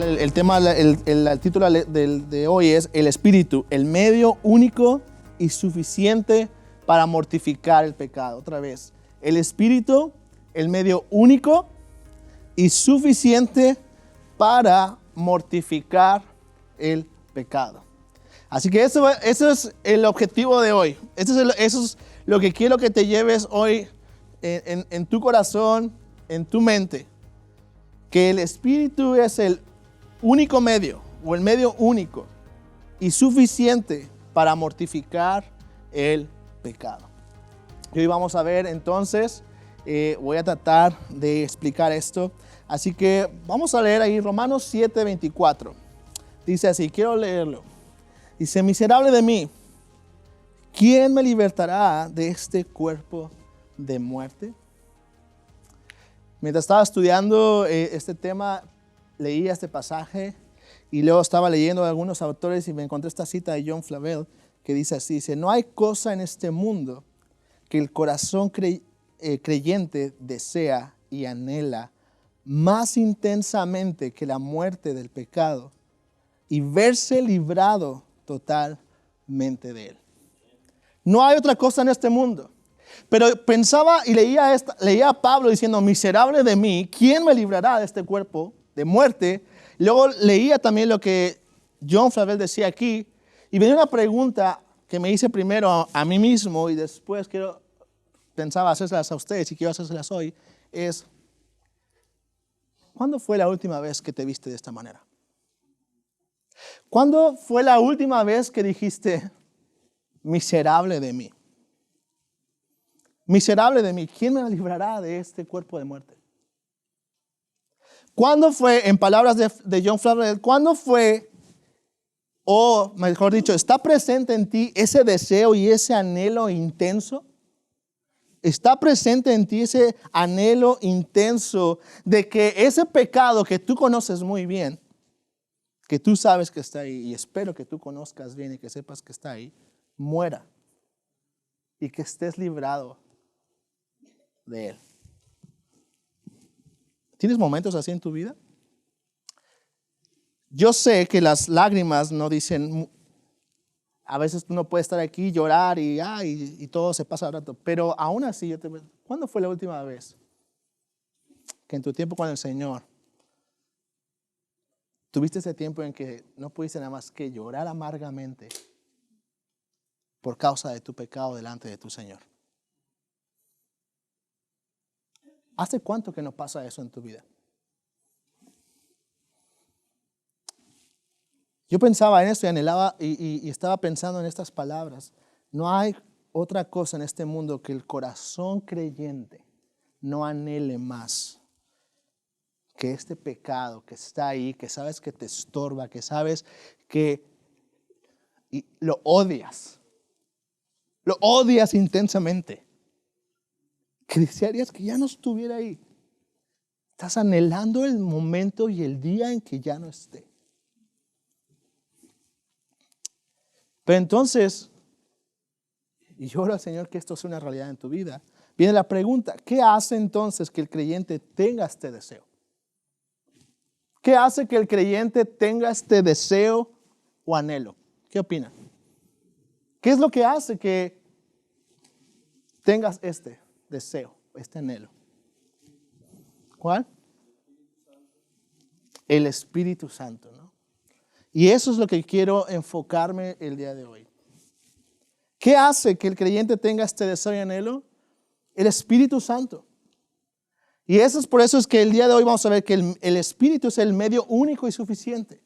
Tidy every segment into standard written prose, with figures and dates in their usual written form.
el tema, el título de hoy es el Espíritu, el medio único y suficiente para mortificar el pecado. Otra vez, el Espíritu, el medio único y suficiente para mortificar el pecado. Así que eso es el objetivo de hoy. Eso es lo que quiero que te lleves hoy en tu corazón, en tu mente. Que el Espíritu es el único medio, o el medio único y suficiente para mortificar el pecado. Y hoy vamos a ver entonces, voy a tratar de explicar esto. Así que vamos a leer ahí Romanos 7:24. Dice así, quiero leerlo. Dice, miserable de mí, ¿quién me libertará de este cuerpo de muerte? Mientras estaba estudiando este tema, leía este pasaje y luego estaba leyendo a algunos autores y me encontré esta cita de John Flavel que dice así, dice, no hay cosa en este mundo que el corazón creyente desea y anhela más intensamente que la muerte del pecado y verse librado totalmente de él. No hay otra cosa en este mundo. Pero pensaba y leía a Pablo diciendo, miserable de mí, ¿quién me librará de este cuerpo de muerte? Y luego leía también lo que John Flavel decía aquí, y venía una pregunta que me hice primero a mí mismo y después pensaba hacérselas a ustedes y quiero hacérselas hoy, es, ¿cuándo fue la última vez que te viste de esta manera? ¿Cuándo fue la última vez que dijiste, miserable de mí? Miserable de mí, ¿quién me librará de este cuerpo de muerte? ¿Cuándo fue, en palabras de John Flavel, cuándo fue, o mejor dicho, está presente en ti ese deseo y ese anhelo intenso? ¿Está presente en ti ese anhelo intenso de que ese pecado que tú conoces muy bien, que tú sabes que está ahí, y espero que tú conozcas bien y que sepas que está ahí, muera y que estés librado de él? ¿Tienes momentos así en tu vida? Yo sé que las lágrimas no dicen, a veces tú no puedes estar aquí y llorar y todo se pasa al rato, pero aún así, ¿cuándo fue la última vez que en tu tiempo con el Señor tuviste ese tiempo en que no pudiste nada más que llorar amargamente por causa de tu pecado delante de tu Señor? ¿Hace cuánto que no pasa eso en tu vida? Yo pensaba en esto y anhelaba y estaba pensando en estas palabras. No hay otra cosa en este mundo que el corazón creyente no anhele más que este pecado que está ahí, que sabes que te estorba, que sabes que lo odias intensamente, que desearías que ya no estuviera ahí. Estás anhelando el momento y el día en que ya no esté. Pero entonces, y yo oro al Señor que esto sea una realidad en tu vida, viene la pregunta, ¿qué hace entonces que el creyente tenga este deseo? ¿Qué hace que el creyente tenga este deseo o anhelo? ¿Qué opinan? ¿Qué es lo que hace que tengas este deseo, este anhelo? ¿Cuál? El Espíritu Santo, ¿no? Y eso es lo que quiero enfocarme el día de hoy. ¿Qué hace que el creyente tenga este deseo y anhelo? El Espíritu Santo. Y eso es por eso es que el día de hoy vamos a ver que el Espíritu es el medio único y suficiente.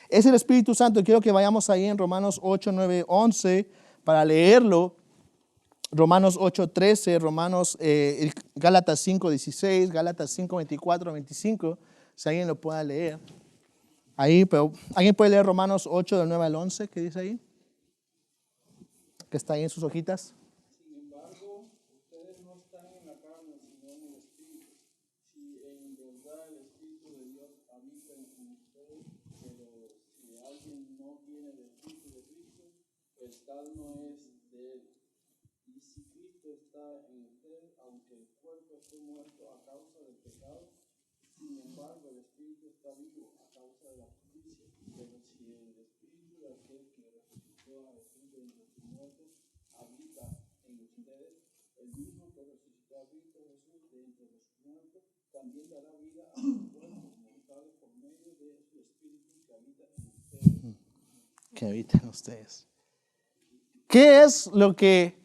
Es el Espíritu Santo. Quiero que vayamos ahí en Romanos 8, 9, 11 para leerlo. Romanos 8, 13, Gálatas 5, 16, Gálatas 5, 24, 25. Si alguien lo pueda leer. Ahí, pero ¿alguien puede leer Romanos 8 del 9 al 11? ¿Qué dice ahí? Que está ahí en sus hojitas. Sin embargo, ustedes no están en la carne, sino en el Espíritu. Si en verdad el Espíritu de Dios habita en ustedes, pero si alguien no tiene el Espíritu de Cristo, pues tal no es de él. Y si Cristo está en usted, aunque el cuerpo esté muerto a causa del pecado, Sin embargo, el espíritu está vivo a causa de la justicia. Pero si el espíritu de aquel que resucitó a Jesús de entre los muertos habita en ustedes, el mismo que resucitó a Cristo Jesús de entre los muertos también dará vida a sus cuerpos mortales por medio de su espíritu que habita en ustedes. Que habita en ustedes. ¿Qué es lo que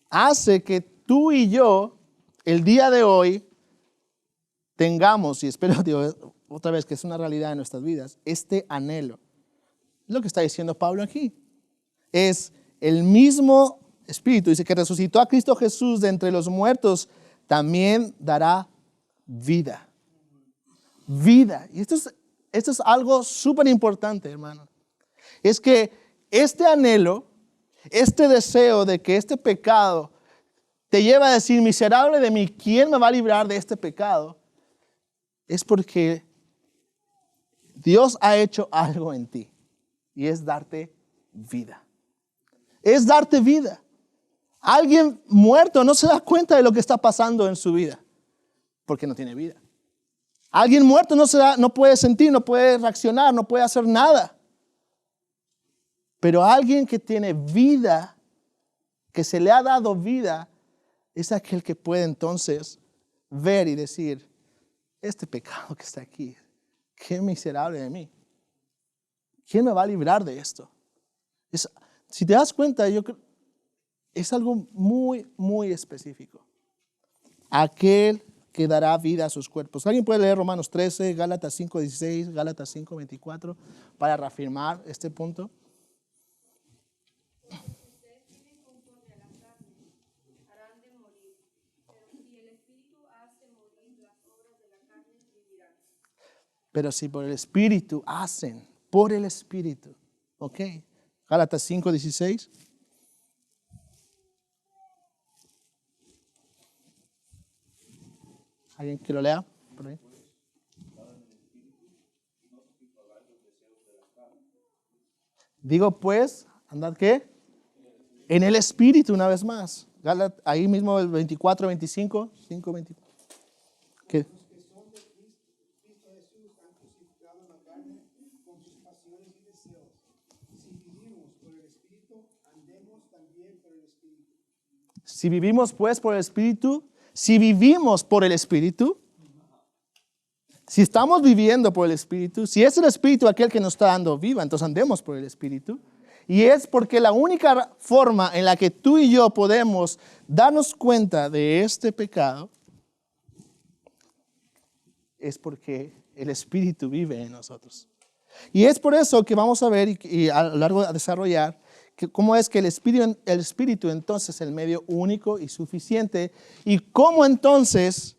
hace que tú y yo, el día de hoy, tengamos, y espero digo, otra vez que es una realidad en nuestras vidas, este anhelo? Es lo que está diciendo Pablo aquí. Es el mismo Espíritu, dice que resucitó a Cristo Jesús de entre los muertos, también dará vida. Vida. Y esto es algo súper importante, hermano. Es que este anhelo, este deseo de que este pecado te lleva a decir, miserable de mí, ¿quién me va a librar de este pecado? Es porque Dios ha hecho algo en ti y es darte vida. Es darte vida. Alguien muerto no se da cuenta de lo que está pasando en su vida porque no tiene vida. Alguien muerto no puede sentir, no puede reaccionar, no puede hacer nada. Pero alguien que tiene vida, que se le ha dado vida, es aquel que puede entonces ver y decir, este pecado que está aquí, qué miserable de mí. ¿Quién me va a librar de esto? Si te das cuenta, yo creo, es algo muy, muy específico. Aquel que dará vida a sus cuerpos. ¿Alguien puede leer Romanos 13, Gálatas 5:16, Gálatas 5:24 para reafirmar este punto? Pero si por el Espíritu hacen, por el Espíritu. Ok. Gálatas 5:16. ¿Alguien que lo lea? Por ahí. Digo pues, andad ¿qué? En el Espíritu una vez más. Ahí mismo el 24:25. 5:24. ¿Qué? Si vivimos pues por el Espíritu, si vivimos por el Espíritu, si estamos viviendo por el Espíritu, si es el Espíritu aquel que nos está dando vida, entonces andemos por el Espíritu. Y es porque la única forma en la que tú y yo podemos darnos cuenta de este pecado es porque el Espíritu vive en nosotros. Y es por eso que vamos a ver y a lo largo de desarrollar cómo es que el Espíritu entonces es el medio único y suficiente y cómo entonces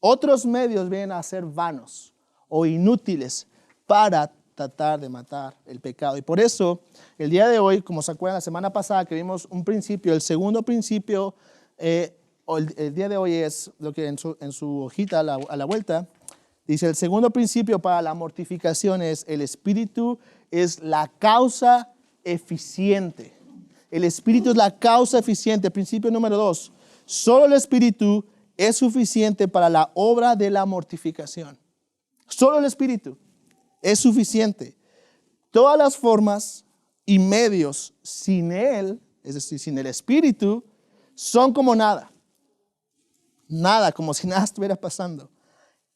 otros medios vienen a ser vanos o inútiles para tratar de matar el pecado. Y por eso el día de hoy, como se acuerdan la semana pasada que vimos un principio, el segundo principio, el día de hoy es lo que en su hojita a la vuelta, dice el segundo principio para la mortificación es el Espíritu es la causa eficiente. El Espíritu es la causa eficiente. Principio número 2. Solo el Espíritu es suficiente para la obra de la mortificación. Solo el Espíritu es suficiente. Todas las formas y medios sin Él, es decir, sin el Espíritu, son como nada. Nada, como si nada estuviera pasando.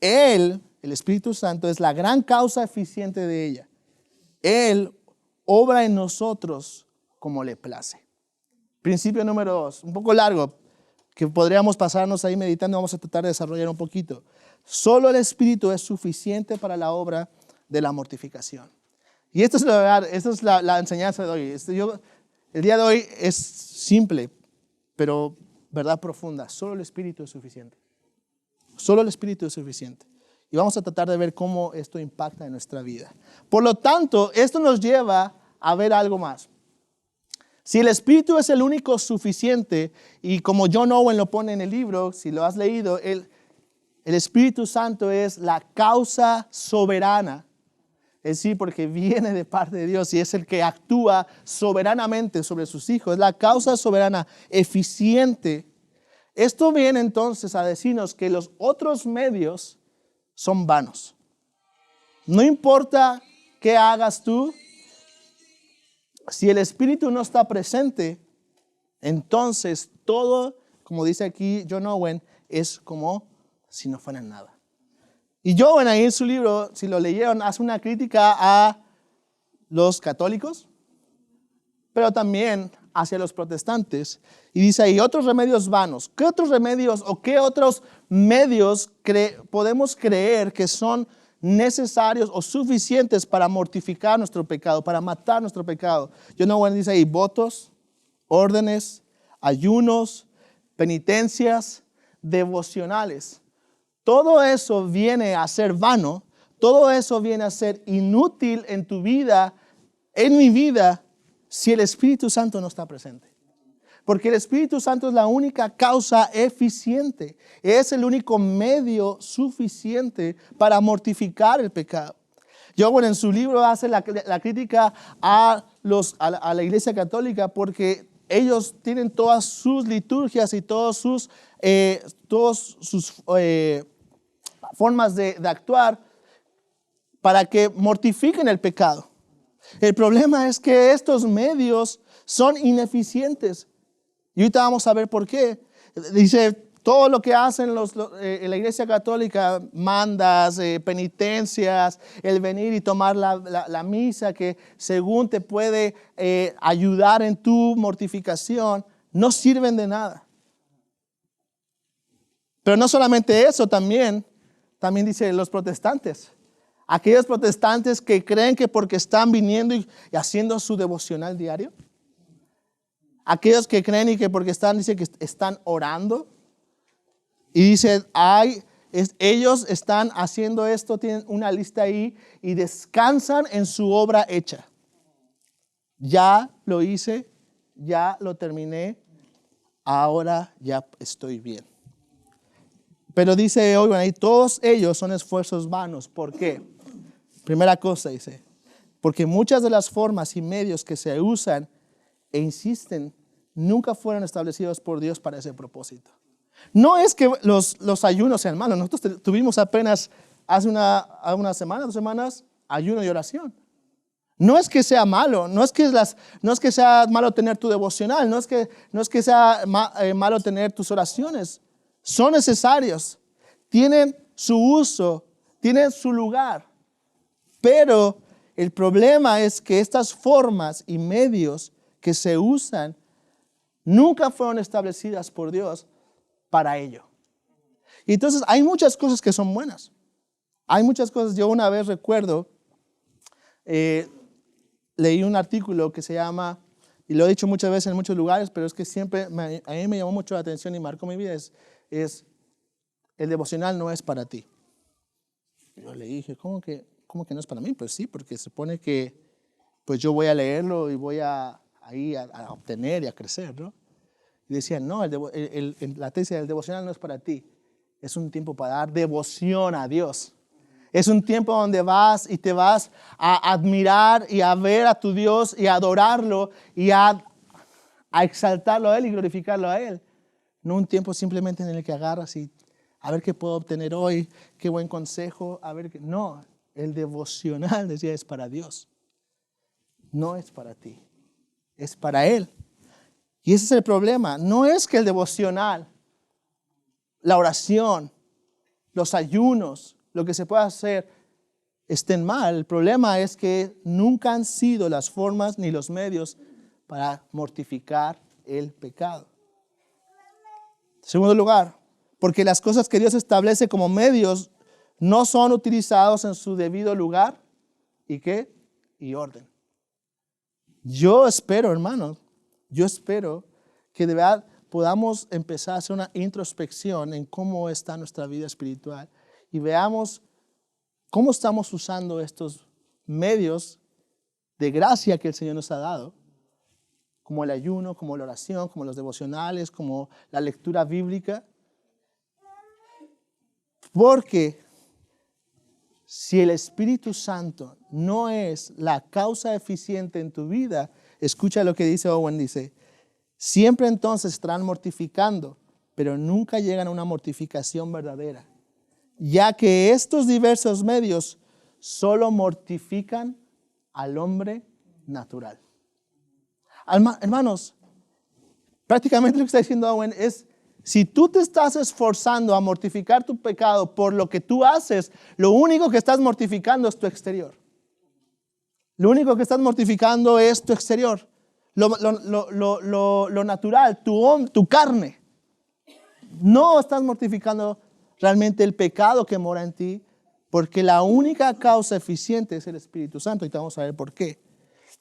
Él, el Espíritu Santo, es la gran causa eficiente de ella. Él obra en nosotros como le place. Principio número 2, un poco largo, que podríamos pasarnos ahí meditando, vamos a tratar de desarrollar un poquito. Solo el Espíritu es suficiente para la obra de la mortificación. Y esta es la enseñanza de hoy. El día de hoy es simple, pero verdad profunda. Solo el Espíritu es suficiente. Solo el Espíritu es suficiente. Y vamos a tratar de ver cómo esto impacta en nuestra vida. Por lo tanto, esto nos lleva a ver algo más. Si el Espíritu es el único suficiente, y como John Owen lo pone en el libro, si lo has leído, el Espíritu Santo es la causa soberana. Es decir, porque viene de parte de Dios y es el que actúa soberanamente sobre sus hijos. Es la causa soberana eficiente. Esto viene entonces a decirnos que los otros medios son vanos. No importa qué hagas tú, si el Espíritu no está presente, entonces todo, como dice aquí John Owen, es como si no fuera nada. Y John Owen ahí en su libro, si lo leyeron, hace una crítica a los católicos, pero también hacia los protestantes. Y dice ahí, otros remedios vanos. ¿Qué otros remedios o qué otros medios podemos creer que son necesarios o suficientes para mortificar nuestro pecado, para matar nuestro pecado? John Owen dice ahí, votos, órdenes, ayunos, penitencias, devocionales. Todo eso viene a ser vano, todo eso viene a ser inútil en tu vida, en mi vida, si el Espíritu Santo no está presente. Porque el Espíritu Santo es la única causa eficiente, es el único medio suficiente para mortificar el pecado. John en su libro hace la crítica a la Iglesia Católica porque ellos tienen todas sus liturgias y todas sus formas de actuar para que mortifiquen el pecado. El problema es que estos medios son ineficientes. Y ahorita vamos a ver por qué. Dice, todo lo que hacen en la Iglesia Católica, mandas, penitencias, el venir y tomar la misa, que según te puede ayudar en tu mortificación, no sirven de nada. Pero no solamente eso, también dice los protestantes. Aquellos protestantes que creen que porque están viniendo y haciendo su devocional diario. Aquellos que creen y que porque dice que están orando. Y dice, ellos están haciendo esto, tienen una lista ahí y descansan en su obra hecha. Ya lo hice, ya lo terminé, ahora ya estoy bien. Pero dice hoy, bueno, ahí todos ellos son esfuerzos vanos. ¿Por qué? Primera cosa dice, porque muchas de las formas y medios que se usan e insisten nunca fueron establecidos por Dios para ese propósito. No es que los ayunos sean malos. Nosotros tuvimos apenas hace una semana, 2 semanas, ayuno y oración. No es que sea malo, no es que sea malo tener tu devocional, no es que sea malo tener tus oraciones. Son necesarios, tienen su uso, tienen su lugar. Pero el problema es que estas formas y medios que se usan nunca fueron establecidas por Dios para ello. Y entonces hay muchas cosas que son buenas. Hay muchas cosas. Yo una vez recuerdo, leí un artículo que se llama, y lo he dicho muchas veces en muchos lugares, pero es que siempre a mí me llamó mucho la atención y marcó mi vida, es el devocional no es para ti. Yo le dije, ¿cómo que no es para mí? Pues sí, porque se supone que pues yo voy a leerlo y voy a obtener y a crecer, ¿no? Y decían, no, la tesis del devocional no es para ti. Es un tiempo para dar devoción a Dios. Es un tiempo donde vas y te vas a admirar y a ver a tu Dios y a adorarlo y a exaltarlo a Él y glorificarlo a Él. No un tiempo simplemente en el que agarras y a ver qué puedo obtener hoy, qué buen consejo, No, el devocional, decía, es para Dios. No es para ti, es para Él. Y ese es el problema. No es que el devocional, la oración, los ayunos, lo que se pueda hacer estén mal. El problema es que nunca han sido las formas ni los medios para mortificar el pecado. En segundo lugar, porque las cosas que Dios establece como medios no son utilizados en su debido lugar y ¿qué? Y orden. Yo espero, hermanos, que de verdad podamos empezar a hacer una introspección en cómo está nuestra vida espiritual y veamos cómo estamos usando estos medios de gracia que el Señor nos ha dado, como el ayuno, como la oración, como los devocionales, como la lectura bíblica. Porque si el Espíritu Santo no es la causa eficiente en tu vida, escucha lo que dice Owen, dice, siempre entonces estarán mortificando, pero nunca llegan a una mortificación verdadera. ya que estos diversos medios solo mortifican al hombre natural. Hermanos, prácticamente lo que está diciendo Owen es, si tú te estás esforzando a mortificar tu pecado por lo que tú haces, lo único que estás mortificando es tu exterior. Lo único que estás mortificando es tu exterior. Lo natural, tu carne. No estás mortificando realmente el pecado que mora en ti, porque la única causa eficiente es el Espíritu Santo, y te vamos a ver por qué.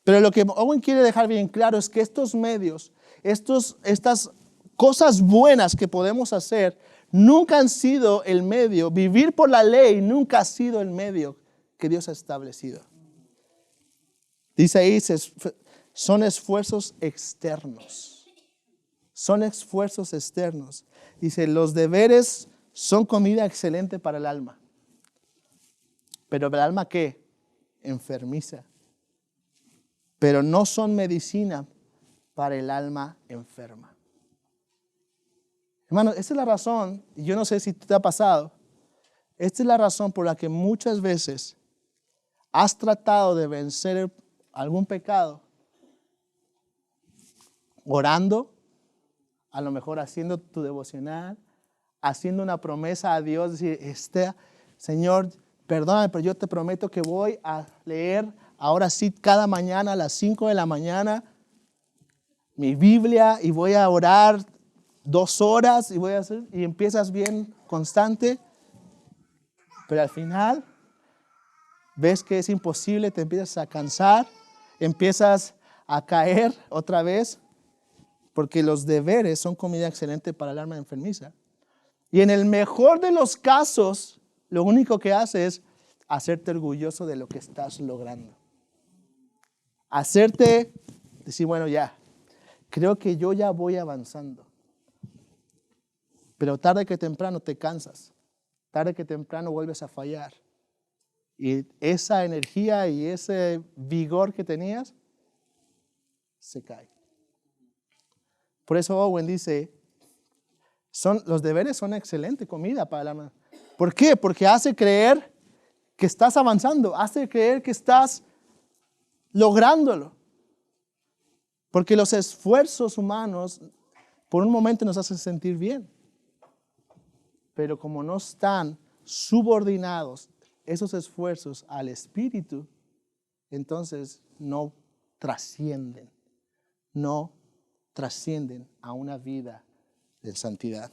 Pero lo que Owen quiere dejar bien claro es que estos medios, estas cosas buenas que podemos hacer, nunca han sido el medio. Vivir por la ley nunca ha sido el medio que Dios ha establecido. Dice ahí, son esfuerzos externos. Son esfuerzos externos. Dice, los deberes son comida excelente para el alma. ¿Pero el alma qué? Enfermiza. Pero no son medicina para el alma enferma. Hermano, esta es la razón, y yo no sé si te ha pasado, esta es la razón por la que muchas veces has tratado de vencer algún pecado orando, a lo mejor haciendo tu devocional, haciendo una promesa a Dios, decir, Señor, perdóname, pero yo te prometo que voy a leer ahora sí cada mañana a las 5 de la mañana mi Biblia y voy a orar 2 horas y empiezas bien constante, pero al final ves que es imposible, te empiezas a cansar, empiezas a caer otra vez, porque los deberes son comida excelente para el alma enfermiza. Y en el mejor de los casos, lo único que hace es hacerte orgulloso de lo que estás logrando. Hacerte decir, bueno, ya, creo que yo ya voy avanzando. Pero tarde que temprano te cansas. Tarde que temprano vuelves a fallar. Y esa energía y ese vigor que tenías se cae. Por eso Owen dice, los deberes son excelente comida para el alma. ¿Por qué? Porque hace creer que estás avanzando, hace creer que estás lográndolo. Porque los esfuerzos humanos por un momento nos hacen sentir bien. Pero como no están subordinados esos esfuerzos al Espíritu, entonces no trascienden a una vida de santidad.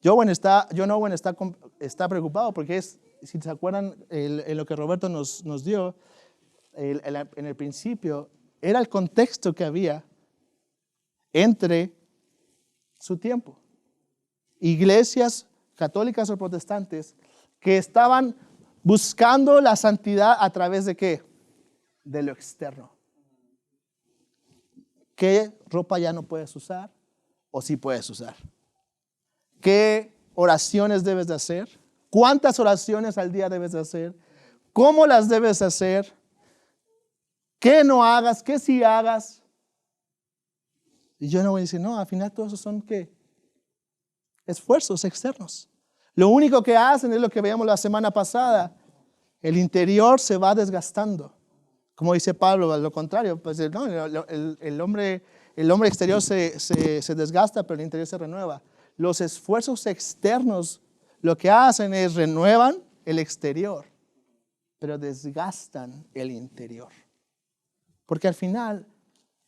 John Owen está preocupado porque si se acuerdan, en lo que Roberto nos dio, en el principio, era el contexto que había entre su tiempo. Iglesias católicas o protestantes que estaban buscando la santidad a través de ¿qué? De lo externo. ¿Qué ropa ya no puedes usar? ¿O sí puedes usar? ¿Qué oraciones debes de hacer? ¿Cuántas oraciones al día debes de hacer? ¿Cómo las debes de hacer? ¿Qué no hagas? ¿Qué sí hagas? Y yo no voy a decir, no, al final todos esos son ¿qué? Esfuerzos externos. Lo único que hacen es lo que veíamos la semana pasada. El interior se va desgastando. Como dice Pablo, al lo contrario, pues no, el hombre exterior se desgasta, pero el interior se renueva. Los esfuerzos externos lo que hacen es renuevan el exterior, pero desgastan el interior. Porque al final,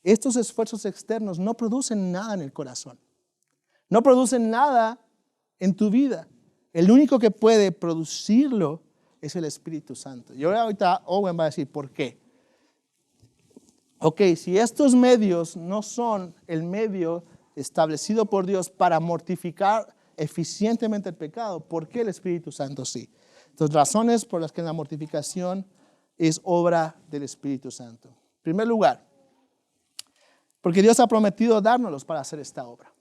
estos esfuerzos externos no producen nada en el corazón. No producen nada en tu vida. El único que puede producirlo es el Espíritu Santo. Y ahorita Owen va a decir por qué. Ok, si estos medios no son el medio establecido por Dios para mortificar eficientemente el pecado, ¿por qué el Espíritu Santo sí? Entonces, razones por las que la mortificación es obra del Espíritu Santo. En primer lugar, porque Dios ha prometido dárnoslos para hacer esta obra.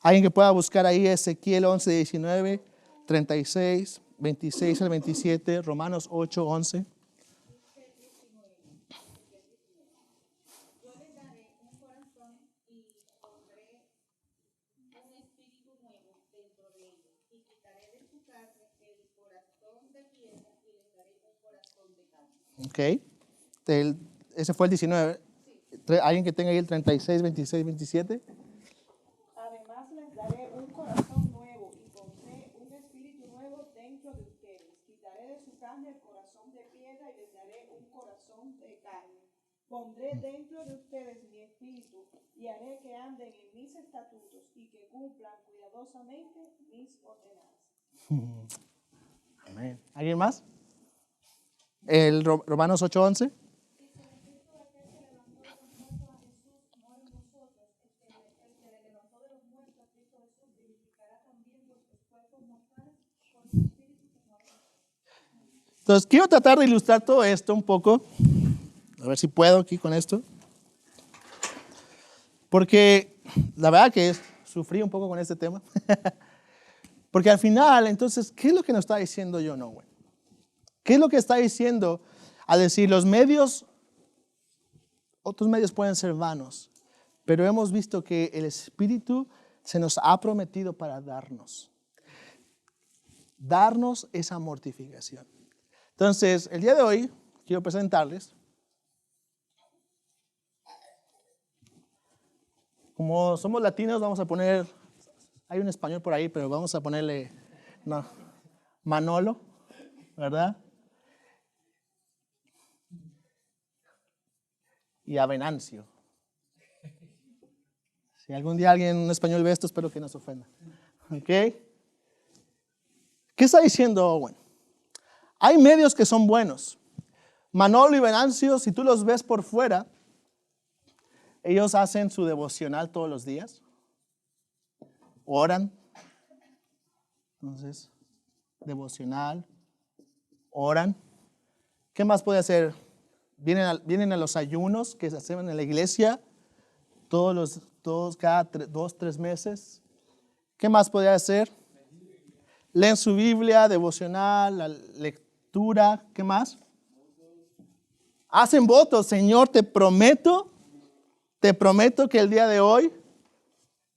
Alguien que pueda buscar ahí Ezequiel 11, 19, 36, 26 al 27, Romanos 8, 11. Yo les daré un corazón y pondré un espíritu nuevo ¿Ok? Ese fue el 19. ¿Alguien que tenga ahí el 36, 26, 27? Además les daré un corazón nuevo y pondré un espíritu nuevo dentro de ustedes. Quitaré de su carne el corazón de piedra y les daré un corazón de carne. Pondré dentro de ustedes mi espíritu y haré que anden en mis estatutos y que cumplan cuidadosamente mis ordenanzas. Amén. ¿Alguien más? El Romanos 8:11. Entonces, quiero tratar de ilustrar todo esto un poco. A ver si puedo aquí con esto. Porque la verdad que sufrí un poco con este tema. Porque al final, entonces, ¿qué es lo que nos está diciendo John Owen? ¿Qué es lo que está diciendo al decir los medios, otros medios pueden ser vanos, pero hemos visto que el Espíritu se nos ha prometido para darnos esa mortificación? Entonces, el día de hoy quiero presentarles, como somos latinos, vamos a poner, hay un español por ahí, pero vamos a ponerle, no, Manolo, ¿verdad? Y a Venancio. Si algún día alguien en español ve esto, espero que no se ofenda. ¿Ok? ¿Qué está diciendo Owen? Hay medios que son buenos. Manolo y Venancio, si tú los ves por fuera, ellos hacen su devocional todos los días. Oran. Entonces, devocional. Oran. ¿Qué más puede hacer? Vienen a los ayunos que se hacen en la iglesia cada 2-3 meses. ¿Qué más puede hacer? Leen su Biblia, devocional, la lectura. ¿Qué más? Hacen votos. Señor, te prometo que el día de hoy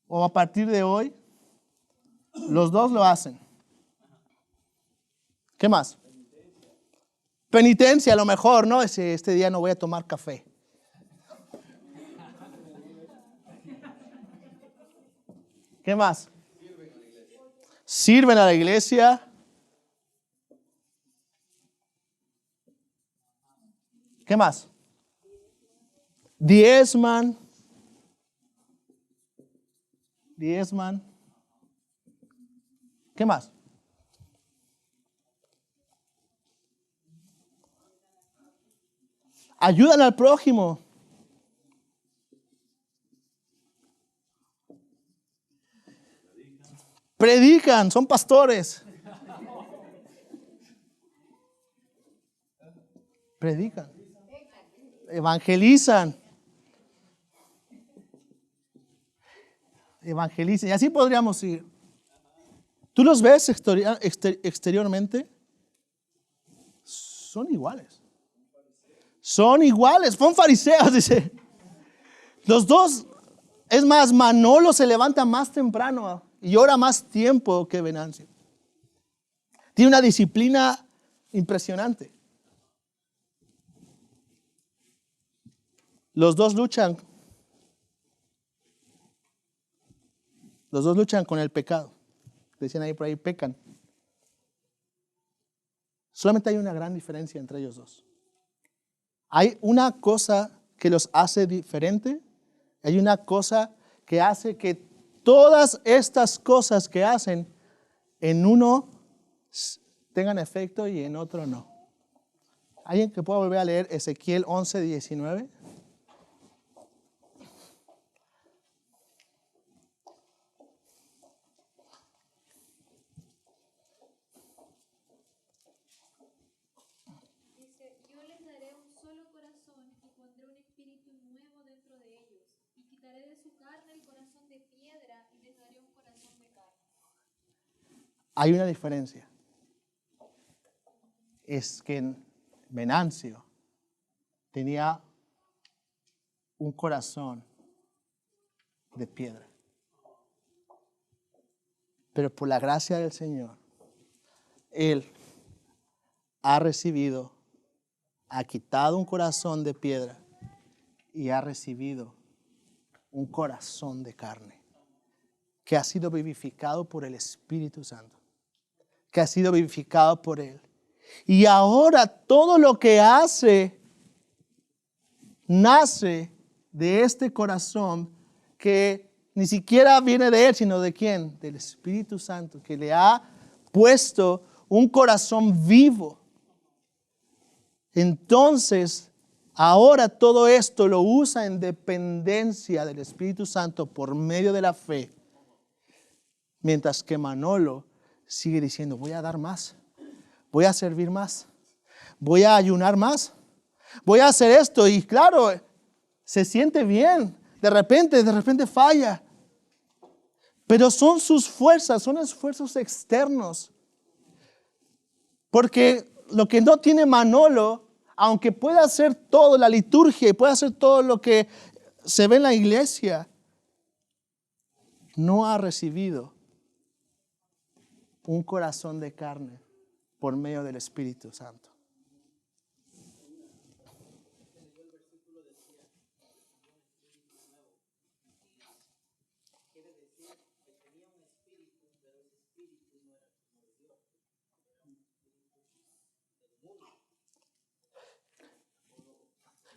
o a partir de hoy, los dos lo hacen. ¿Qué más? Penitencia, a lo mejor, ¿no? Este día no voy a tomar café. ¿Qué más? Sirven a la iglesia. ¿Qué más? Diezman. ¿Qué más? Ayudan al prójimo. Predican, son pastores. Predican. Evangelizan. Y así podríamos ir. Tú los ves exteriormente, son iguales. Son iguales, son fariseos, dice. Los dos, es más, Manolo se levanta más temprano y ora más tiempo que Venancio. Tiene una disciplina impresionante. Los dos luchan. Los dos luchan con el pecado. Decían ahí por ahí, pecan. Solamente hay una gran diferencia entre ellos dos. Hay una cosa que los hace diferente. Hay una cosa que hace que todas estas cosas que hacen en uno tengan efecto y en otro no. ¿Alguien que pueda volver a leer Ezequiel 11:19? Hay una diferencia. Es que Venancio tenía un corazón de piedra. Pero por la gracia del Señor, él ha recibido ha quitado un corazón de piedra y ha recibido un corazón de carne, que ha sido vivificado por el Espíritu Santo, que ha sido vivificado por Él. Y ahora todo lo que hace nace de este corazón que ni siquiera viene de Él, sino de ¿quién? Del Espíritu Santo, que le ha puesto un corazón vivo. Entonces, ahora todo esto lo usa en dependencia del Espíritu Santo por medio de la fe. Mientras que Manolo sigue diciendo, voy a dar más, voy a servir más, voy a ayunar más, voy a hacer esto. Y claro, se siente bien, de repente falla. Pero son sus fuerzas, son esfuerzos externos. Porque lo que no tiene Manolo, aunque pueda hacer todo, la liturgia y pueda hacer todo lo que se ve en la iglesia, no ha recibido un corazón de carne por medio del Espíritu Santo.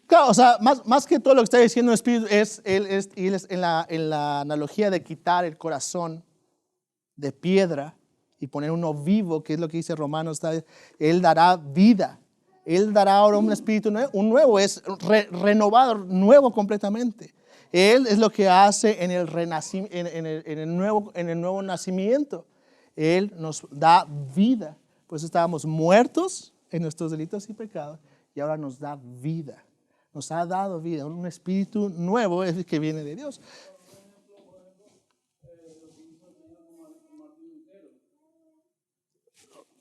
Claro, o sea, más que todo lo que está diciendo el Espíritu es en la analogía de quitar el corazón de piedra y poner uno vivo, que es lo que dice Romanos. Él dará vida. Él dará ahora un espíritu nuevo, es renovado, nuevo completamente. Él es lo que hace en el nuevo nacimiento. Él nos da vida. Pues estábamos muertos en nuestros delitos y pecados y ahora nos da vida. Nos ha dado vida. Un espíritu nuevo es el que viene de Dios.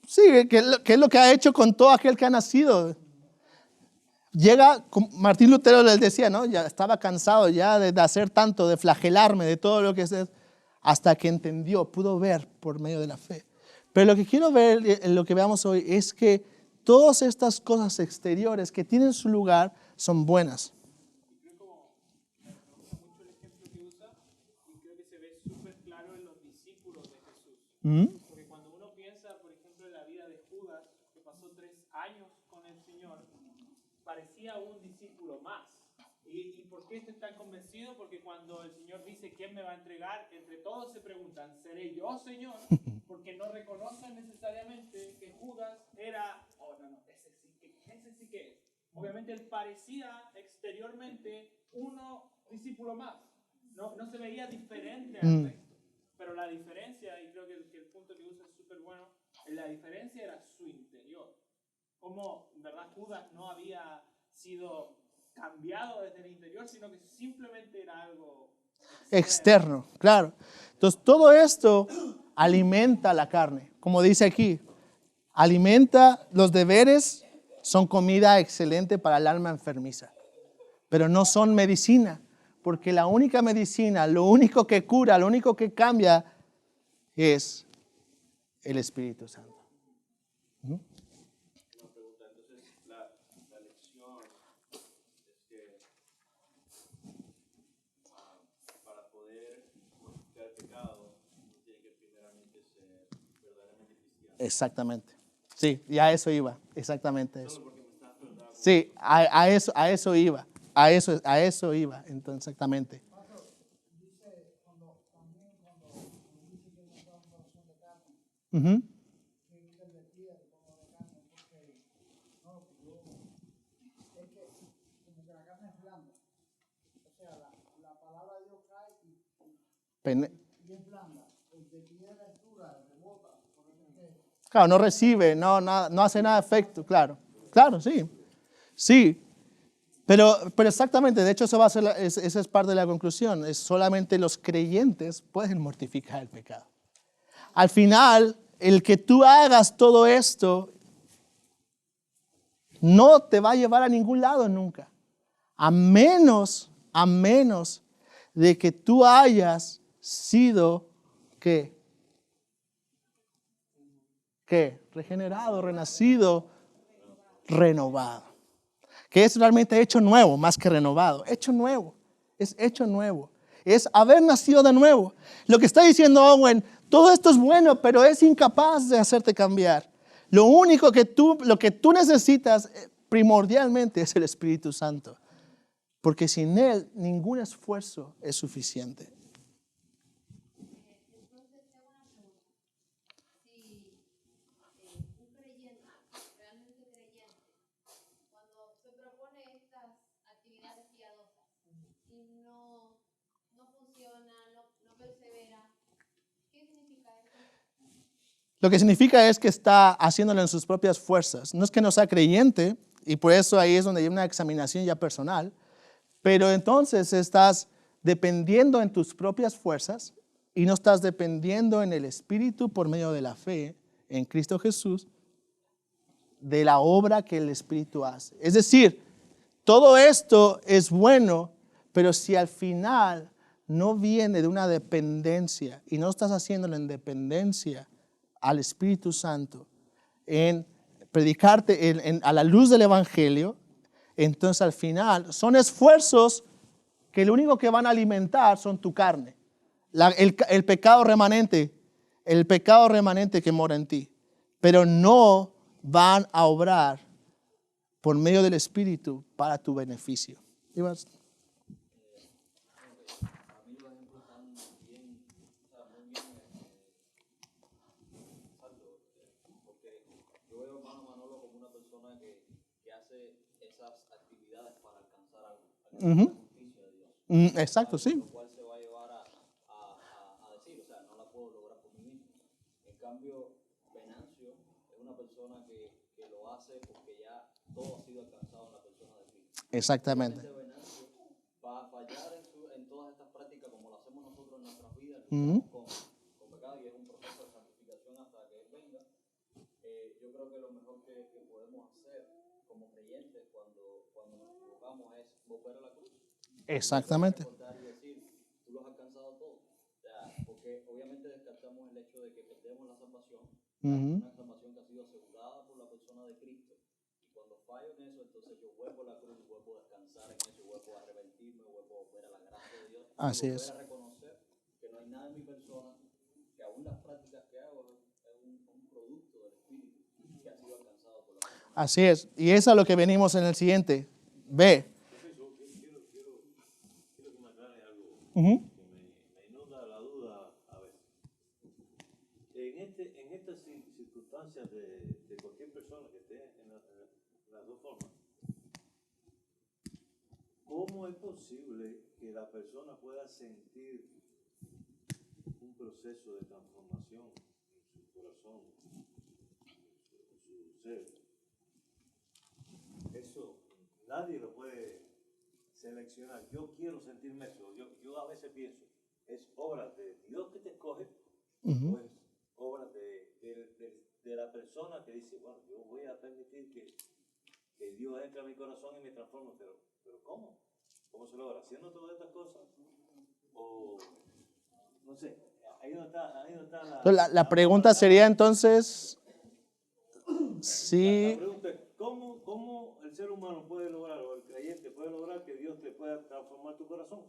Sí, que es lo que ha hecho con todo aquel que ha nacido. Martín Lutero les decía, ¿no? Ya estaba cansado ya de hacer tanto, de flagelarme, de todo lo que es, hasta que entendió, pudo ver por medio de la fe. Pero lo que quiero ver, lo que veamos hoy, es que todas estas cosas exteriores que tienen su lugar son buenas. Creo como me gusta mucho el ejemplo que usa y creo que se ve súper claro en los discípulos de Jesús. Porque cuando uno piensa, por ejemplo, en la vida de Judas, que pasó 3 años con el Señor, parecía un discípulo más. ¿Y por qué estoy tan convencido? Porque cuando el Señor dice quién me va a entregar, entre todos se preguntan, ¿seré yo, Señor? Porque no reconocen necesariamente que Judas era, ese sí que es. Obviamente él parecía exteriormente discípulo más. No se veía diferente al resto. Pero la diferencia, y creo que el punto que usa es súper bueno, la diferencia era su interior. Como, en verdad, Judas no había sido cambiado desde el interior, sino que simplemente era algo externo, claro. Entonces, todo esto alimenta la carne. Como dice aquí, alimenta los deberes, son comida excelente para el alma enfermiza. Pero no son medicina, porque la única medicina, lo único que cura, lo único que cambia es el Espíritu Santo. Exactamente. Sí, y a eso iba. Exactamente eso. Sí, a eso iba. A eso iba. Entonces, exactamente. Uh-huh. Claro, no recibe, no hace nada de efecto, claro. Claro, sí. Sí. Pero exactamente, de hecho eso va a ser esa es parte de la conclusión. Es solamente los creyentes pueden mortificar el pecado. Al final, el que tú hagas todo esto no te va a llevar a ningún lado nunca. A menos de que tú hayas sido, ¿qué? ¿Qué? Regenerado, renacido, renovado. que es realmente hecho nuevo más que renovado. Hecho nuevo, es hecho nuevo. Es haber nacido de nuevo. Lo que está diciendo Owen, todo esto es bueno, pero es incapaz de hacerte cambiar. Lo único lo que tú necesitas primordialmente es el Espíritu Santo. Porque sin Él ningún esfuerzo es suficiente. Entonces, tengo una pregunta. Si un creyente, realmente creyente, cuando se propone estas actividades piadosas y no funciona, no persevera, ¿qué significa eso? Lo que significa es que está haciéndolo en sus propias fuerzas. No es que no sea creyente, y por eso ahí es donde hay una examinación ya personal, pero entonces estás dependiendo en tus propias fuerzas y no estás dependiendo en el Espíritu por medio de la fe en Cristo Jesús, de la obra que el Espíritu hace. Es decir, todo esto es bueno, pero si al final no viene de una dependencia y no estás haciéndolo en dependencia al Espíritu Santo, en predicarte a la luz del Evangelio, entonces al final son esfuerzos que lo único que van a alimentar son tu carne. El pecado remanente que mora en ti, pero no van a obrar por medio del Espíritu para tu beneficio. ¿Ibas? A mí los ejemplos están bien, o sea, muy bien exacto, porque yo veo a hermano Manolo como una persona que hace esas actividades para alcanzar algo, alcanzar la justicia de Dios. Exacto, sí. Lo cual se va a llevar a decir, o sea, no la puedo lograr por mí mismo. En cambio, Venancio es una persona que lo hace porque ya todo ha sido alcanzado en la persona de Cristo. Exactamente. Venancio va a fallar en todas estas prácticas como lo hacemos nosotros en nuestras vidas, con pecado, y es un proceso de santificación hasta que Él venga. Yo creo que lo mejor que podemos hacer como creyentes cuando nos equivocamos es volver a la cruz. Exactamente. Recordar y decir, tú lo has alcanzado todo. O sea, porque obviamente descartamos el hecho de que perdemos la salvación, una salvación que ha sido asegurada por la persona de Cristo. Y cuando fallo en eso, entonces yo vuelvo a la cruz, vuelvo a descansar en eso, vuelvo a arrepentirme, vuelvo a volver a la gracia de Dios. Así y volver es. a reconocer que no hay nada en mi persona, que aún las prácticas que hago es un producto del Espíritu que ha sido alcanzado por la persona. Así es. Y es a lo que venimos en el siguiente. Ve. Quiero que me aclare algo Ujú. que me inunda la duda a veces. En estas circunstancias de cualquier persona que esté en las dos formas, ¿cómo es posible que la persona pueda sentir un proceso de transformación en su corazón, en su ser? Eso nadie lo puede seleccionar. Yo quiero sentirme eso. Yo a veces pienso, ¿es obra de Dios que te escoge? ¿O es obra de la persona que dice, bueno, yo voy a permitir que Dios entre a mi corazón y me transforme? Pero ¿cómo? ¿Cómo se logra? ¿Haciendo todas estas cosas? O, no sé, ahí no está La pregunta sería entonces, La sí, pregunta es, ¿cómo el ser humano puede lograr, o el creyente puede lograr que Dios te pueda transformar tu corazón?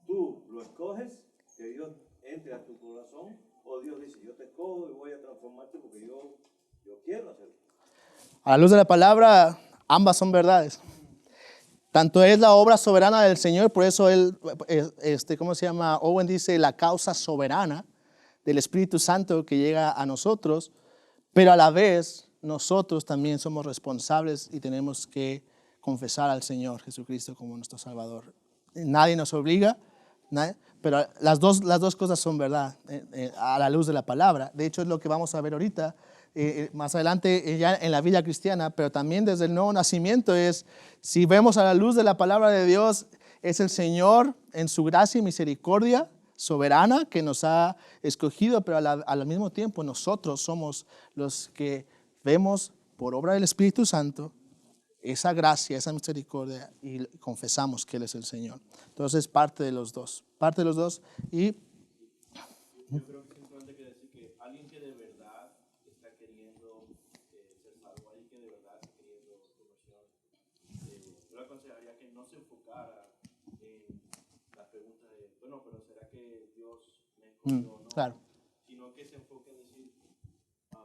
¿Tú lo escoges, que Dios entre a tu corazón? ¿O Dios dice, yo te escojo y voy a transformarte porque yo quiero hacerlo? a la luz de la palabra, ambas son verdades. Tanto es la obra soberana del Señor, por eso él, ¿cómo se llama? Owen dice la causa soberana del Espíritu Santo que llega a nosotros, pero a la vez nosotros también somos responsables y tenemos que confesar al Señor Jesucristo como nuestro Salvador. Nadie nos obliga, pero las dos cosas son verdad a la luz de la palabra. De hecho, es lo que vamos a ver ahorita, más adelante ya en la vida cristiana, pero también desde el nuevo nacimiento es, si vemos a la luz de la palabra de Dios, es el Señor en su gracia y misericordia soberana que nos ha escogido, pero al mismo tiempo nosotros somos los que vemos por obra del Espíritu Santo esa gracia, esa misericordia y confesamos que Él es el Señor. Entonces parte de los dos y Yo creo que simplemente hay que decir que alguien que de verdad está queriendo ser salvo, alguien que de verdad está queriendo conversión, no se enfocara en la pregunta de, bueno, pero ¿será que Dios me escogió o no? Claro. Sino que se enfoque en decir,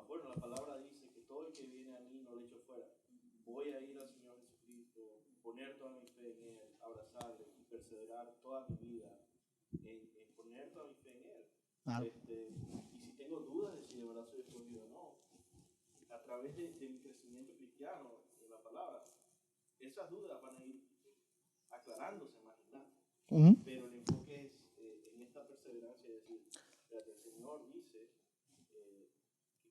bueno, la palabra dice que todo el que viene a mí no lo echo fuera. Voy a ir al Señor Jesucristo, poner toda mi fe en Él, abrazarle y perseverar toda mi vida en poner toda mi fe en Él. Claro. Y si tengo dudas de si de verdad soy escogido o no, a través de mi crecimiento cristiano en la palabra, esas dudas van a ir aclarándose más y más. Pero el enfoque es en esta perseverancia, es decir, el Señor dice que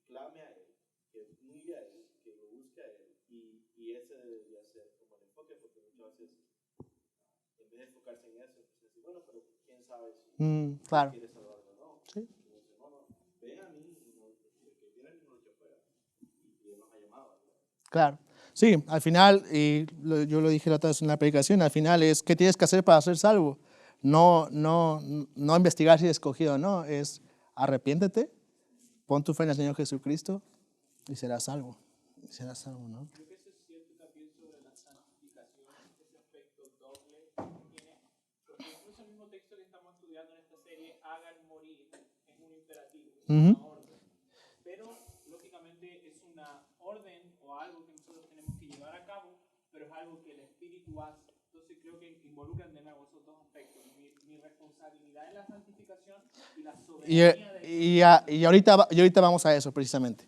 clame a Él, que mire a Él, que lo busque a Él, y ese debería ser como el enfoque, porque muchas veces, en vez de enfocarse en eso, pues decir, bueno, pero quién sabe si claro. quiere salvarlo o no. Sí. Y dice, no, ven a mí, y no, el que viene a mí no lo echa fuera, y Él nos ha llamado. Claro. Sí, al final, yo lo dije la otra vez en la predicación, al final es ¿qué tienes que hacer para ser salvo? No investigar si eres escogido o no, es arrepiéntete, pon tu fe en el Señor Jesucristo y serás salvo. Y serás salvo, ¿no? Creo que eso es cierto también sobre la santificación, ese aspecto doble que tiene, porque incluso el mismo texto que estamos estudiando en esta serie, hagan morir, es un imperativo, es una orden. Pero, lógicamente, es una orden o algo que nosotros tenemos que llevar a cabo, pero es algo que el Espíritu hace. Entonces, creo que involucran de nuevo esos dos aspectos, mi responsabilidad en la santificación y la soberanía de y ahorita vamos a eso precisamente.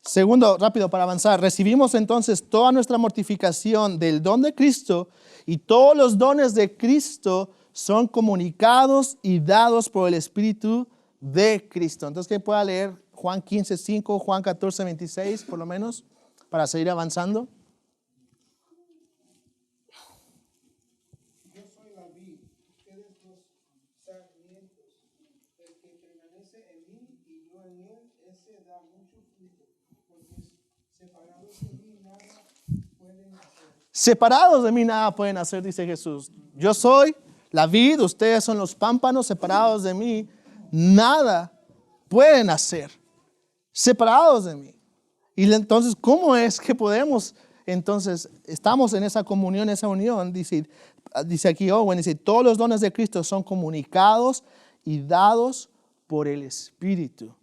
Segundo, rápido para avanzar, recibimos entonces toda nuestra mortificación del don de Cristo y todos los dones de Cristo son comunicados y dados por el Espíritu de Cristo. Entonces, ¿quién pueda leer Juan 15:5, Juan 14:26 por lo menos para seguir avanzando? Yo soy la vid, ustedes los sarmientos. El que permanece en mí y yo en él, ese da mucho fruto, porque separados de mí nada pueden hacer. Separados de mí nada pueden hacer, dice Jesús. Yo soy la vid, ustedes son los pámpanos, separados de mí nada pueden hacer. Separados de mí. Y entonces, ¿cómo es que podemos? Entonces, estamos en esa comunión, esa unión. Dice aquí Owen, dice, todos los dones de Cristo son comunicados y dados por el Espíritu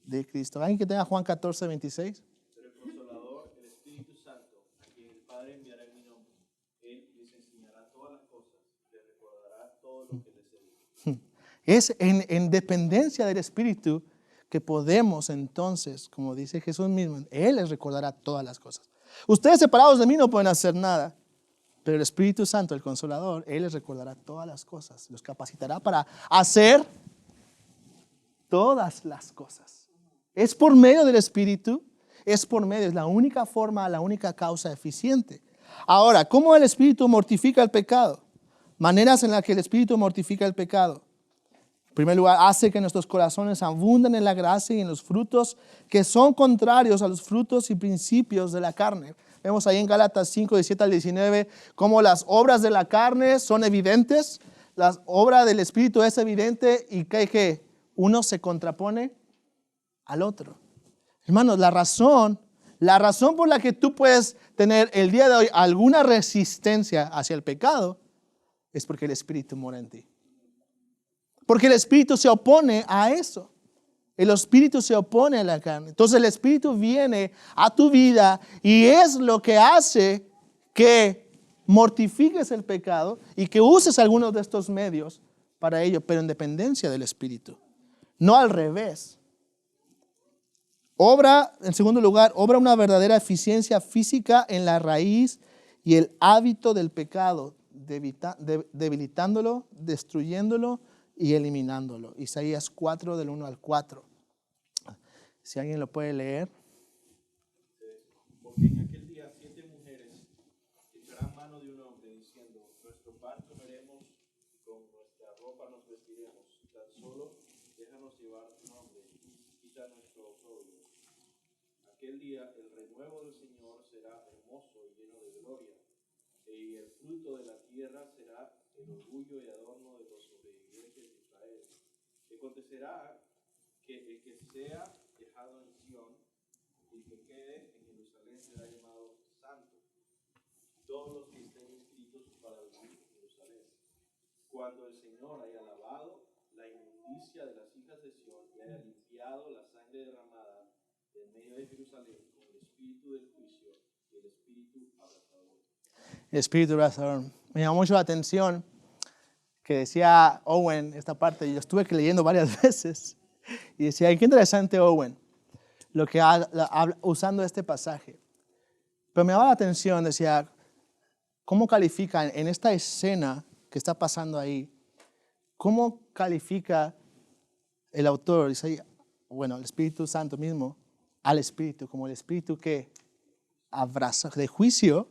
de Cristo. ¿Alguien que tenga Juan 14:26? Pero el Consolador, el Espíritu Santo, a quien el Padre enviará en mi nombre, Él les enseñará todas las cosas, les recordará todo lo que les he dicho. Es en dependencia del Espíritu que podemos entonces, como dice Jesús mismo, Él les recordará todas las cosas. Ustedes separados de mí no pueden hacer nada, pero el Espíritu Santo, el Consolador, Él les recordará todas las cosas, los capacitará para hacer todas las cosas. Es por medio del Espíritu, es la única forma, la única causa eficiente. Ahora, ¿cómo el Espíritu mortifica el pecado? Maneras en las que el Espíritu mortifica el pecado. En primer lugar, hace que nuestros corazones abunden en la gracia y en los frutos que son contrarios a los frutos y principios de la carne. Vemos ahí en Gálatas 5:17-19 cómo las obras de la carne son evidentes, la obra del Espíritu es evidente y que uno se contrapone al otro. Hermanos, la razón por la que tú puedes tener el día de hoy alguna resistencia hacia el pecado es porque el Espíritu mora en ti. Porque el Espíritu se opone a eso. El Espíritu se opone a la carne. Entonces el Espíritu viene a tu vida y es lo que hace que mortifiques el pecado y que uses algunos de estos medios para ello, pero en dependencia del Espíritu. No al revés. En segundo lugar, obra una verdadera eficiencia física en la raíz y el hábito del pecado, debilitándolo, destruyéndolo y eliminándolo. Isaías 4, del 1 al 4. Si alguien lo puede leer. Porque en aquel día 7 mujeres echarán mano de un hombre diciendo, nuestro pan comeremos y con nuestra ropa nos vestiremos. Tan solo déjanos llevar tu nombre y quita nuestro oprobio. Aquel día el renuevo del Señor será hermoso y lleno de gloria, y el fruto de la tierra será el orgullo y adorno de los sobrevivientes de Israel. Y acontecerá que el que sea dejado en Sión y que quede en Jerusalén será llamado santo. Todos los que estén inscritos para vivir cuando el Señor haya lavado la inmundicia de las hijas de Sión y haya limpiado la sangre derramada en medio de Jerusalén con el espíritu del juicio y el espíritu abrazador. El espíritu abrazador. Me llamó mucho la atención que decía Owen esta parte, y yo estuve leyendo varias veces, y decía, qué interesante Owen, lo que usando este pasaje. Pero me llamaba la atención, decía, ¿cómo califica en esta escena que está pasando ahí? ¿Cómo califica el autor? Dice, bueno, el Espíritu Santo mismo, al Espíritu, como el Espíritu que abraza, de juicio,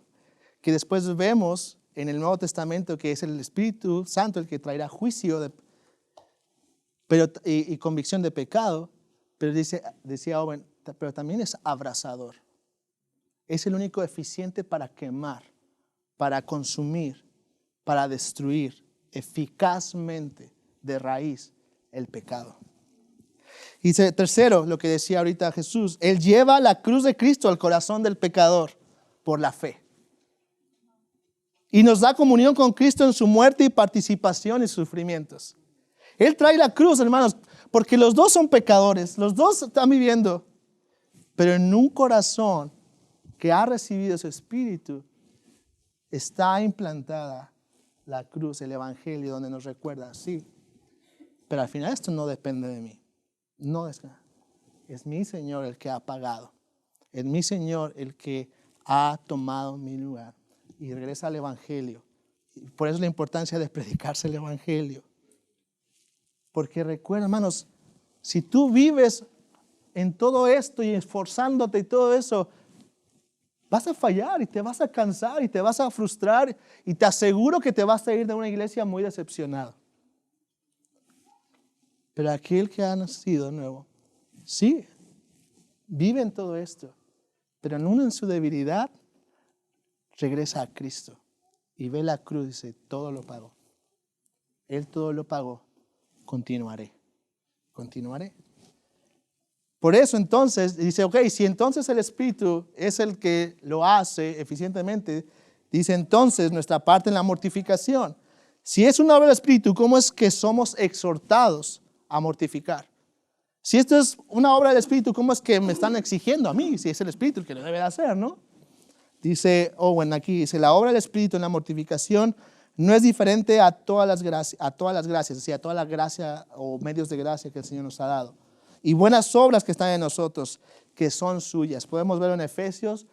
que después vemos en el Nuevo Testamento que es el Espíritu Santo el que traerá juicio y convicción de pecado, pero decía Owen, pero también es abrazador. Es el único eficiente para quemar, para consumir, para destruir eficazmente de raíz el pecado. Y tercero, lo que decía ahorita Jesús, Él lleva la cruz de Cristo al corazón del pecador por la fe. Y nos da comunión con Cristo en su muerte y participación en sus sufrimientos. Él trae la cruz, hermanos, porque los dos son pecadores, los dos están viviendo, pero en un corazón que ha recibido su Espíritu, está implantada la cruz, el Evangelio, donde nos recuerda, sí, pero al final esto no depende de mí. No es mi Señor el que ha pagado. Es mi Señor el que ha tomado mi lugar. Y regresa al Evangelio. Y por eso la importancia de predicarse el Evangelio. Porque recuerda, hermanos, si tú vives en todo esto y esforzándote y todo eso, vas a fallar y te vas a cansar y te vas a frustrar y te aseguro que te vas a ir de una iglesia muy decepcionado. Pero aquel que ha nacido de nuevo, sí, vive en todo esto, pero aún en su debilidad, regresa a Cristo y ve la cruz y dice, todo lo pagó. Él todo lo pagó, continuaré. Por eso entonces dice, ok, si entonces el Espíritu es el que lo hace eficientemente, dice entonces nuestra parte en la mortificación. Si es una obra del Espíritu, ¿cómo es que somos exhortados a mortificar? Si esto es una obra del Espíritu, ¿cómo es que me están exigiendo a mí? Si es el Espíritu el que lo debe de hacer, ¿no? Dice Owen aquí, dice, la obra del Espíritu en la mortificación no es diferente a todas las gracias, es decir, a toda la gracia o medios de gracia que el Señor nos ha dado. Y buenas obras que están en nosotros, que son suyas. Podemos ver en Efesios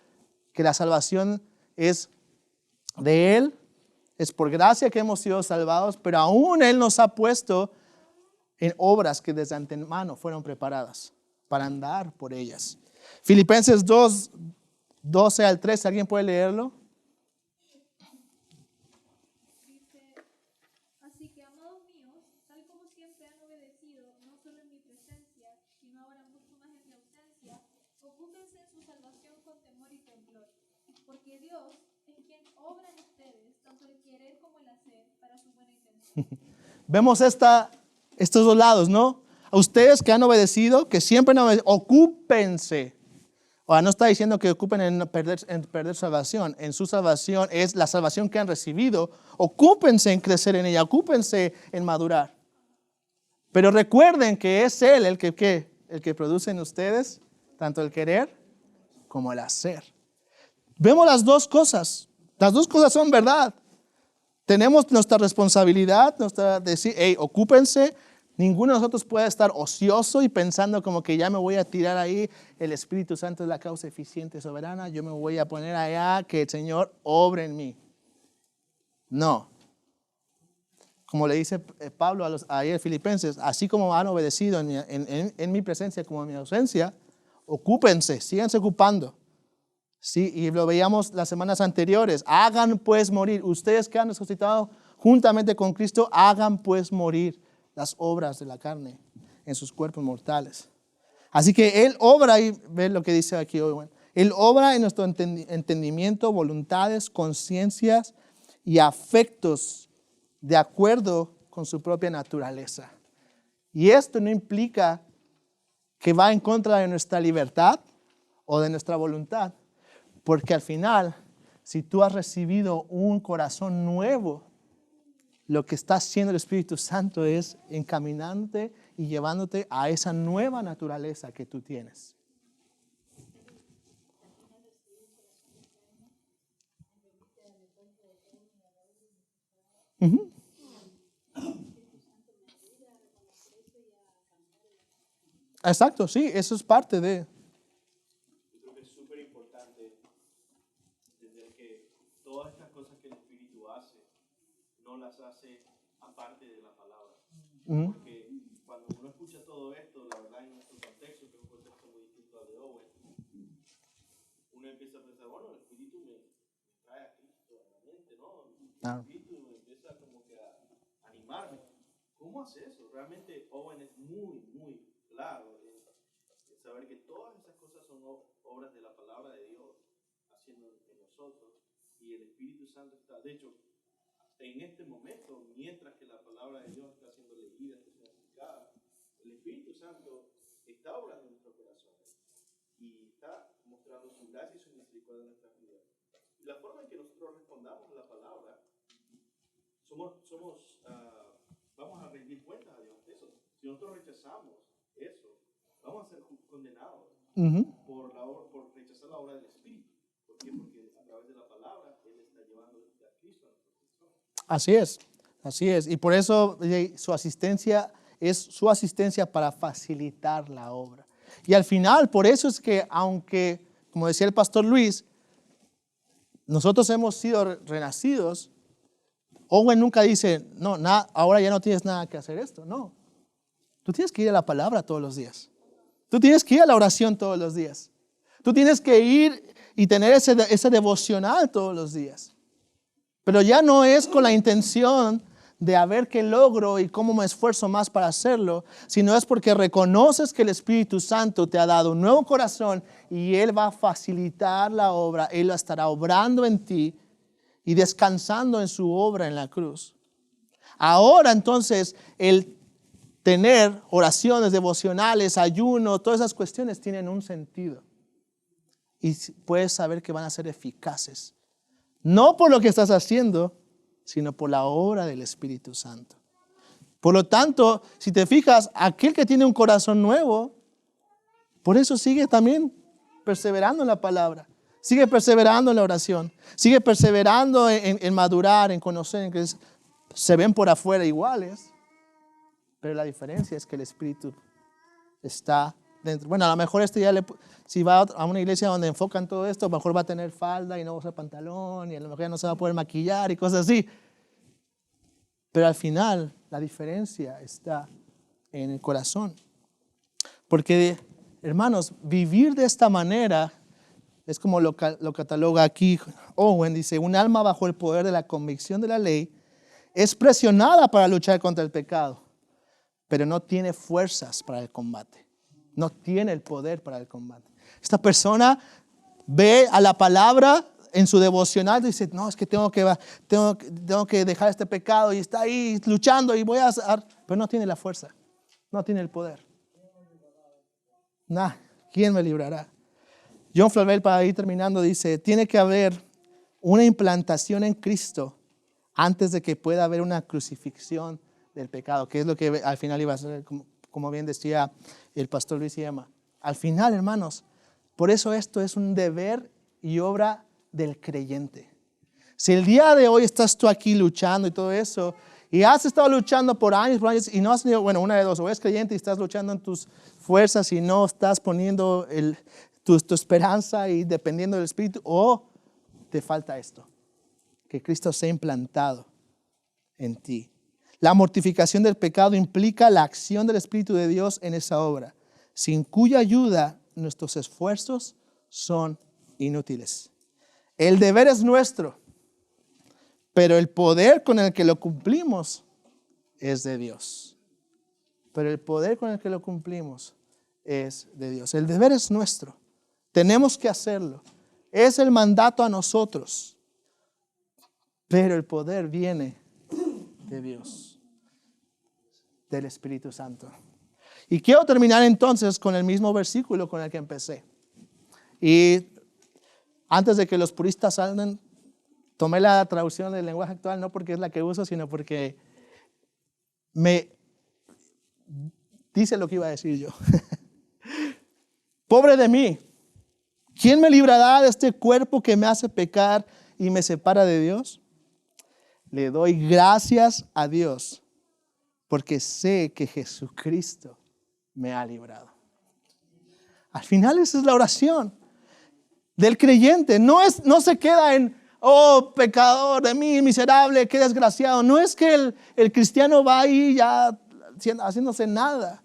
que la salvación es de Él, es por gracia que hemos sido salvados, pero aún Él nos ha puesto en obras que desde antemano fueron preparadas para andar por ellas. Filipenses 2, 12 al 13, ¿alguien puede leerlo? Dice, así que amados míos, tal como siempre han obedecido, no solo en mi presencia, sino ahora mucho más en mi ausencia, ocúpense en su salvación con temor y temblor, porque Dios es quien obra en ustedes, tanto el querer como el hacer, para su buena intención. Vemos estos dos lados, ¿no? A ustedes que han obedecido, que siempre han obedecido, ocúpense. Ahora, no está diciendo que ocupen en perder salvación. En su salvación es la salvación que han recibido. Ocúpense en crecer en ella, ocúpense en madurar. Pero recuerden que es Él el que produce en ustedes tanto el querer como el hacer. Vemos las dos cosas. Las dos cosas son verdad. Tenemos nuestra responsabilidad, decir, hey, ocúpense. Ninguno de nosotros puede estar ocioso y pensando como que ya me voy a tirar ahí, el Espíritu Santo es la causa eficiente, soberana, yo me voy a poner allá, que el Señor obre en mí. No. Como le dice Pablo a los Filipenses, así como han obedecido en mi presencia como en mi ausencia, ocúpense, síganse ocupando. Sí, y lo veíamos las semanas anteriores, hagan pues morir, ustedes que han resucitado juntamente con Cristo, hagan pues morir las obras de la carne en sus cuerpos mortales. Así que Él obra, y ve lo que dice aquí hoy, Él obra en nuestro entendimiento, voluntades, conciencias y afectos de acuerdo con su propia naturaleza. Y esto no implica que va en contra de nuestra libertad o de nuestra voluntad, porque al final, si tú has recibido un corazón nuevo, lo que está haciendo el Espíritu Santo es encaminándote y llevándote a esa nueva naturaleza que tú tienes. Ujú. Exacto, sí, eso es parte de... Yo creo que es súper importante entender que todas estas cosas que el Espíritu hace, no las hace aparte de la palabra. Ujú. Porque cuando uno escucha todo esto, la verdad en nuestro contexto, que es un contexto muy distinto al de Owen, uno empieza a pensar, bueno, el Espíritu me trae a Cristo a la mente, ¿no? Claro. El Espíritu me empieza como que a animarme. ¿Cómo hace eso? Realmente Owen es muy, muy claro en saber que todas esas cosas son obras de la palabra de Dios haciendo en nosotros, y el Espíritu Santo está, de hecho, en este momento, mientras que la palabra de Dios está siendo leída, está siendo aplicada, el Espíritu Santo está obrando en nuestros corazones y está mostrando su gracia y su misericordia en nuestras vidas. Y la forma en que nosotros respondamos a la palabra, vamos a rendir cuentas a Dios de eso. Si nosotros rechazamos eso, vamos a ser condenados Ujú. por rechazar la obra del Espíritu. ¿Por qué? Porque a través de la palabra Él está llevando a Cristo a nuestro corazón. Así es. Y por eso su asistencia es su asistencia para facilitar la obra. Y al final, por eso es que, aunque, como decía el pastor Luis, nosotros hemos sido renacidos, Owen nunca dice, no, ahora ya no tienes nada que hacer esto. No. Tú tienes que ir a la palabra todos los días. Tú tienes que ir a la oración todos los días. Tú tienes que ir y tener ese devocional todos los días. Pero ya no es con la intención de a ver qué logro y cómo me esfuerzo más para hacerlo, sino es porque reconoces que el Espíritu Santo te ha dado un nuevo corazón y Él va a facilitar la obra. Él estará obrando en ti y descansando en su obra en la cruz. Ahora entonces el tener oraciones devocionales, ayuno, todas esas cuestiones tienen un sentido. Y puedes saber que van a ser eficaces. No por lo que estás haciendo, sino por la obra del Espíritu Santo. Por lo tanto, si te fijas, aquel que tiene un corazón nuevo, por eso sigue también perseverando en la palabra. Sigue perseverando en la oración. Sigue perseverando en madurar, en conocer, en que se ven por afuera iguales. Pero la diferencia es que el Espíritu está dentro. Bueno, a lo mejor si va a una iglesia donde enfocan todo esto, a lo mejor va a tener falda y no va a usar pantalón, y a lo mejor ya no se va a poder maquillar y cosas así. Pero al final, la diferencia está en el corazón. Porque, hermanos, vivir de esta manera es como lo cataloga aquí Owen, dice, un alma bajo el poder de la convicción de la ley es presionada para luchar contra el pecado, pero no tiene fuerzas para el combate. No tiene el poder para el combate. Esta persona ve a la palabra en su devocional y dice, no, es que tengo que dejar este pecado, y está ahí luchando y voy a hacer, pero no tiene la fuerza, no tiene el poder. ¿Quién me librará? John Flavel, para ir terminando, dice, tiene que haber una implantación en Cristo antes de que pueda haber una crucifixión del pecado, que es lo que al final iba a ser, como bien decía el pastor Luis Yema. Al final, hermanos, por eso esto es un deber y obra del creyente. Si el día de hoy estás tú aquí luchando y todo eso, y has estado luchando por años y no has tenido, bueno, una de dos, o eres creyente y estás luchando en tus fuerzas y no estás poniendo tu esperanza y dependiendo del Espíritu, o te falta esto, que Cristo sea implantado en ti. La mortificación del pecado implica la acción del Espíritu de Dios en esa obra, sin cuya ayuda nuestros esfuerzos son inútiles. El deber es nuestro, pero el poder con el que lo cumplimos es de Dios. Pero el poder con el que lo cumplimos es de Dios. El deber es nuestro. Tenemos que hacerlo. Es el mandato a nosotros. Pero el poder viene de Dios, del Espíritu Santo. Y quiero terminar entonces con el mismo versículo con el que empecé. Y antes de que los puristas salgan, Tomé la traducción del lenguaje actual no porque es la que uso, sino porque me dice lo que iba a decir yo. Pobre de mí, ¿quién me librará de este cuerpo que me hace pecar y me separa de Dios? Le doy gracias a Dios porque sé que Jesucristo me ha librado. Al final esa es la oración del creyente. No se queda en, oh, pecador de mí, miserable, qué desgraciado. No es que el cristiano va ahí ya haciéndose nada.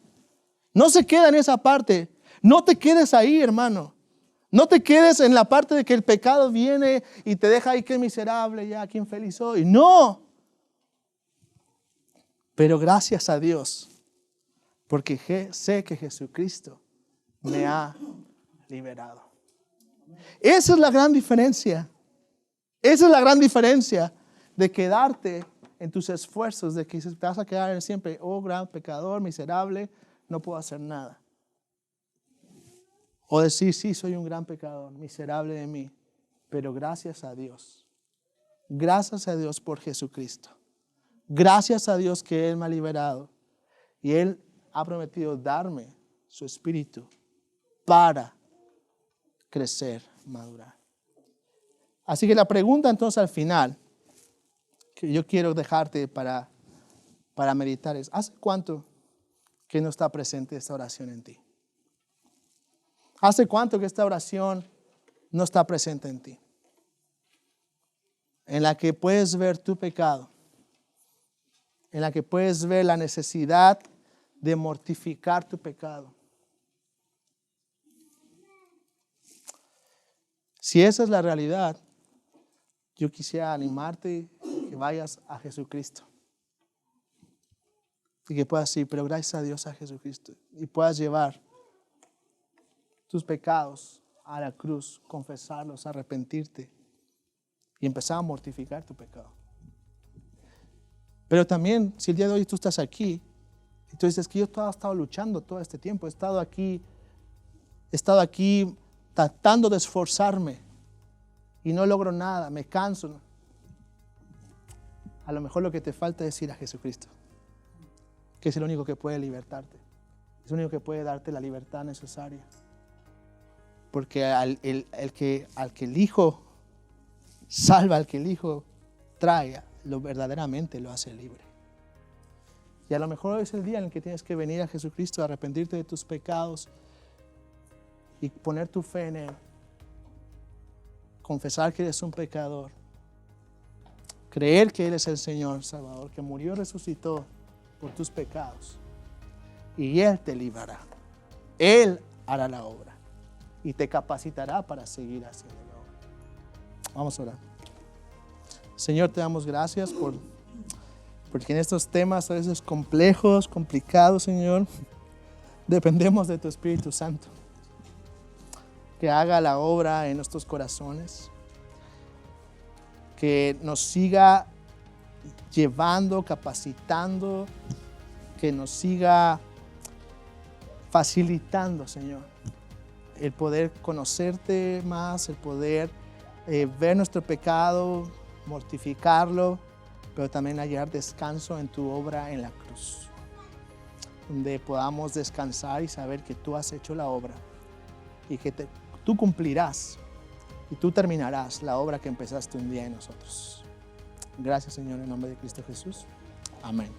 No se queda en esa parte. No te quedes ahí, hermano. No te quedes en la parte de que el pecado viene y te deja ahí, qué miserable, ya, qué infeliz soy. No. Pero gracias a Dios, porque sé que Jesucristo me ha liberado. Esa es la gran diferencia. Esa es la gran diferencia de quedarte en tus esfuerzos, de que te vas a quedar siempre, oh, gran pecador, miserable, no puedo hacer nada. O decir, sí, soy un gran pecador, miserable de mí, pero gracias a Dios por Jesucristo. Gracias a Dios que Él me ha liberado y Él ha prometido darme su espíritu para crecer, madurar. Así que la pregunta entonces al final, que yo quiero dejarte para meditar es, ¿hace cuánto que no está presente esta oración en ti? ¿Hace cuánto que esta oración no está presente en ti? En la que puedes ver tu pecado, en la que puedes ver la necesidad de mortificar tu pecado. Si esa es la realidad, yo quisiera animarte que vayas a Jesucristo. Y que puedas decir, pero gracias a Dios a Jesucristo. Y puedas llevar tus pecados a la cruz, confesarlos, arrepentirte y empezar a mortificar tu pecado. Pero también, si el día de hoy tú estás aquí y tú dices que yo he estado luchando todo este tiempo, he estado aquí tratando de esforzarme y no logro nada, me canso. A lo mejor lo que te falta es ir a Jesucristo, que es el único que puede libertarte, es el único que puede darte la libertad necesaria. Porque al que el Hijo salva, al que el Hijo trae, lo verdaderamente lo hace libre. Y a lo mejor hoy es el día en el que tienes que venir a Jesucristo, arrepentirte de tus pecados y poner tu fe en Él. Confesar que eres un pecador. Creer que Él es el Señor Salvador, que murió y resucitó por tus pecados. Y Él te librará. Él hará la obra y te capacitará para seguir haciendo la obra. Vamos a orar. Señor, te damos gracias porque en estos temas a veces complejos, complicados, Señor, dependemos de tu Espíritu Santo. Que haga la obra en nuestros corazones. Que nos siga llevando, capacitando. Que nos siga facilitando, Señor, el poder conocerte más, el poder ver nuestro pecado, mortificarlo, pero también hallar descanso en tu obra en la cruz, donde podamos descansar y saber que tú has hecho la obra y que tú cumplirás y tú terminarás la obra que empezaste un día en nosotros. Gracias, Señor, en nombre de Cristo Jesús. Amén.